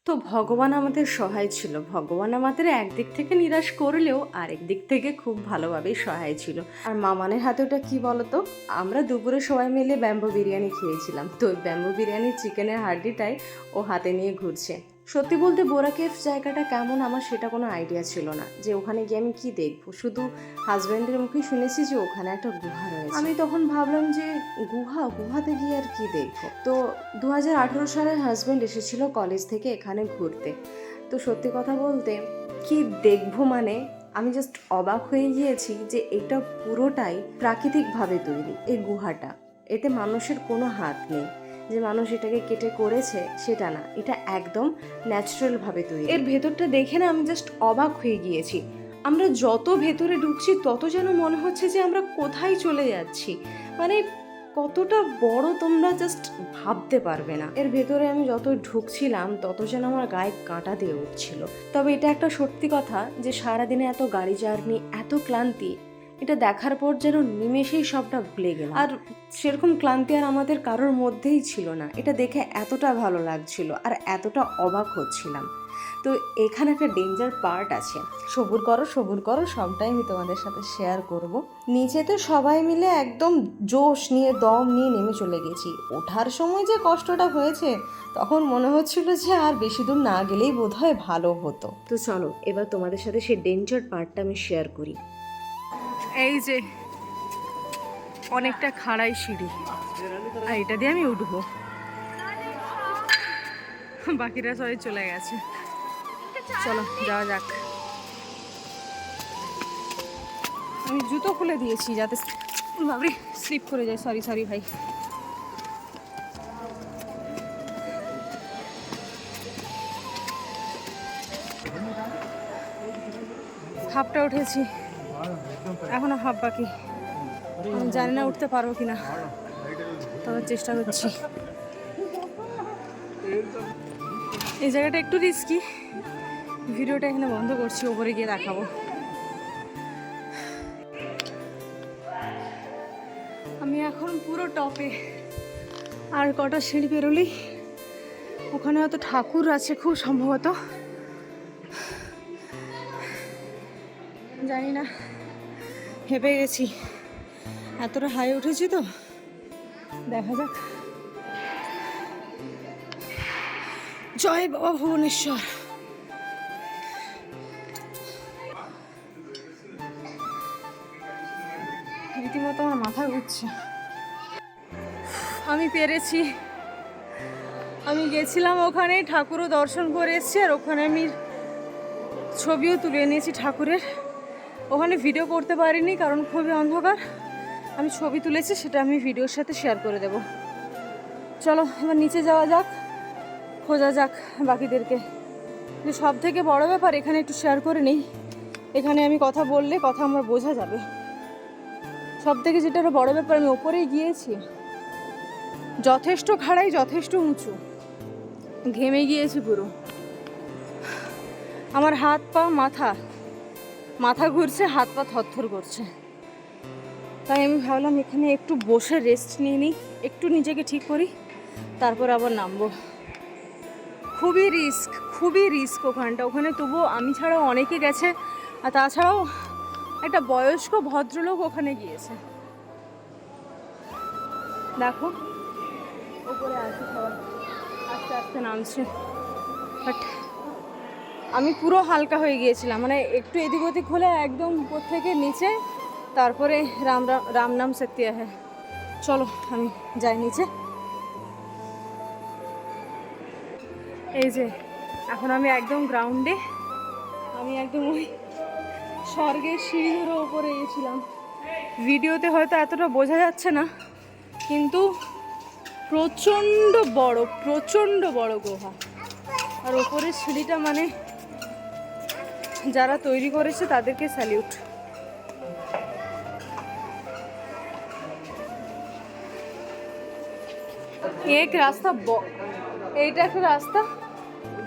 তো ভগবান আমাদের সহায় ছিল। ভগবান আমাদের একদিক থেকে নিরাশ করলেও আরেক দিক থেকে খুব ভালোভাবেই সহায় ছিল। আর মামানের হাতে ওটা কি বলতো, আমরা দুপুরে সবাই মিলে ব্যাম্বো বিরিয়ানি খেয়েছিলাম। তো ওই ব্যাম্বো বিরিয়ানির চিকেনের হাড্ডিটাই ও হাতে নিয়ে ঘুরছে। সত্যি বলতে বোরা কেভ জায়গাটা কেমন আমার সেটা কোনো আইডিয়া ছিল না, যে ওখানে গিয়ে আমি কি দেখবো। শুধু হাজব্যান্ডের মুখে শুনেছি যে ওখানে একটা গুহা রয়েছে। আমি তখন ভাবলাম যে গুহাতে গিয়ে আর কি দেখবো। তো 2018 সালে হাজব্যান্ড এসেছিল কলেজ থেকে এখানে ঘুরতে। তো সত্যি কথা বলতে কি দেখবো মানে আমি জাস্ট অবাক হয়ে গিয়েছি যে এটা পুরোটাই প্রাকৃতিকভাবে তৈরি। এই গুহাটা, এতে মানুষের কোনো হাত নেই, যে মানুষ এটাকে কেটে করেছে সেটা না, এটা একদম ন্যাচারালভাবে তৈরি। এর ভেতরটা দেখে না আমি জাস্ট অবাক হয়ে গিয়েছি। আমরা যত ভেতরে ঢুকছি তত যেন মনে হচ্ছে যে আমরা কোথায় চলে যাচ্ছি। মানে কতটা বড় তোমরা জাস্ট ভাবতে পারবে না। এর ভেতরে আমি যত ঢুকছিলাম তত যেন আমার গায়ে কাঁটা দিয়ে উঠছিল। তবে এটা একটা সত্যি কথা যে সারাদিনে এত গাড়ি জার্নি, এত ক্লান্তি, এটা দেখার পর যেন নিমেষেই সবটা ভুলে গেলাম। আর সেরকম ক্লান্তি আর আমাদের কারোর মধ্যেই ছিল না। এটা দেখে এতটা ভালো লাগছিল আর এতটা অবাক হচ্ছিলাম। তো এখানে একটা ডেঞ্জার পার্ট আছে, সবুর করো, সবটাই আমি তোমাদের সাথে শেয়ার করব। নিচে তো সবাই মিলে একদম জোশ নিয়ে দম নিয়ে নেমে চলে গেছি। ওঠার সময় যে কষ্টটা হয়েছে তখন মনে হচ্ছিল যে আর বেশি দূর না গেলেই বোধহয় ভালো হতো। তো চলো এবার তোমাদের সাথে সেই ডেঞ্জার পার্টটা আমি শেয়ার করি। এই যে অনেকটা খাড়াই সিঁড়ি, আর এটা দিয়ে আমি উঠবো। বাকিরা সবাই চলে গেছে, চলো যাওয়া যাক। আমি জুতো খুলে দিয়েছি যাতে বাবরে স্লিপ করে যায়। সরি ভাই। হাফটা উঠেছি, এখনো হাফ বাকি। আমি জানি না উঠতে পারবো কিনা, তবে চেষ্টা করছি। এই জায়গাটা একটু রিস্কি, ভিডিওটা এখানে বন্ধ করছি, ওপরে গিয়ে দেখাবো। আমি এখন পুরো টপে, আর কটা সিঁড়ি পেরোলেই ওখানে হয়তো ঠাকুর আছে খুব সম্ভবত, জানি না। হেঁপে গেছি, এতটা হাই উঠেছি তো, দেখা যাক। জয় বাবা ভুবনেশ্বর। রীতিমতো আমার মাথা ঘুরছে। আমি পেরেছি। আমি গেছিলাম ওখানে, ঠাকুরও দর্শন করে এসেছি, আর ওখানে আমি ছবিও তুলে নিয়েছি ঠাকুরের। ওখানে ভিডিও করতে পারিনি কারণ খুবই অন্ধকার। আমি ছবি তুলেছি, সেটা আমি ভিডিওর সাথে শেয়ার করে দেব। চলো এবার নিচে যাওয়া যাক, খোঁজা যাক বাকিদেরকে। যে সব থেকে বড় ব্যাপার, এখানে একটু শেয়ার করে নিই, এখানে আমি কথা বললে কথা আমার বোঝা যাবে। সব থেকে যেটা বড় ব্যাপার, আমি ওপরেই গিয়েছি, যথেষ্ট খাড়াই, যথেষ্ট উঁচু, ঘেমে গিয়েছি পুরো। আমার হাত পা মাথা ঘুরছে, হাত পা থরথর করছে। তাই আমি ভাবলাম এখানে একটু বসে রেস্ট নিয়ে নিই, একটু নিজেকে ঠিক করি, তারপর আবার নামবো। খুবই রিস্ক ওখানটা। ওখানে তবুও আমি ছাড়াও অনেকে গেছে, আর তাছাড়াও একটা বয়স্ক ভদ্রলোক ওখানে গিয়েছে। দেখো ওপরে আছে সবাই, আস্তে আস্তে নামছে। বাট আমি পুরো হালকা হয়ে গিয়েছিলাম, মানে একটু এদিক ওদিক হলে একদম উপর থেকে নিচে, তারপরে রাম নাম শক্তি হ্যাঁ। চলো আমি যাই নিচে। এই যে এখন আমি একদম গ্রাউন্ডে, আমি একদম ওই স্বর্গের সিঁড়ি ধরে ওপরে গেছিলাম। ভিডিওতে হয়তো এতটা বোঝা যাচ্ছে না, কিন্তু প্রচণ্ড বড় গুহা। আর ওপরের সিঁড়িটা, মানে যারা তৈরি করেছে তাদেরকে স্যালিউট। এক রাস্তা, এইটা একটা রাস্তা,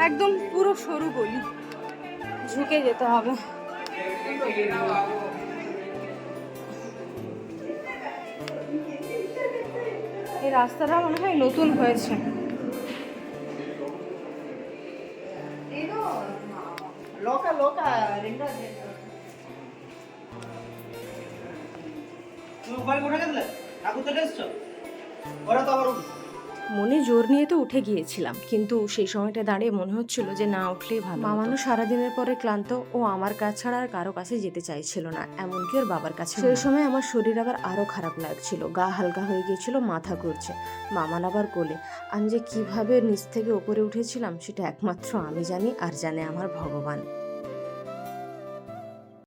একদম পুরো সরু গলি, ঝুঁকে যেতে হবে। এই রাস্তাটা মনে হয় নতুন হয়েছে। Loca, loca, রেন্ডা তুমি উপরে কোঠা গেছিলে ঠাকুর থেকে এসছো ওরা তো আবার মনে জোর নিয়ে তো উঠে গিয়েছিলাম, কিন্তু সেই সময়টা দাঁড়িয়ে মনে হচ্ছিল যে না উঠলেই ভালো। মামানু সারাদিনের পরে ক্লান্ত, ও আমার কাছ ছাড়া আর কারো কাছে যেতে চাইছিল না, এমনকি ওর বাবার কাছে। সেই সময় আমার শরীর আবার আরো খারাপ লাগছিল, গা হালকা হয়ে গিয়েছিল, মাথা ঘুরছে। মামান আবার কোলে। আমি যে কিভাবে নিচ থেকে ওপরে উঠেছিলাম সেটা একমাত্র আমি জানি, আর জানে আমার ভগবান।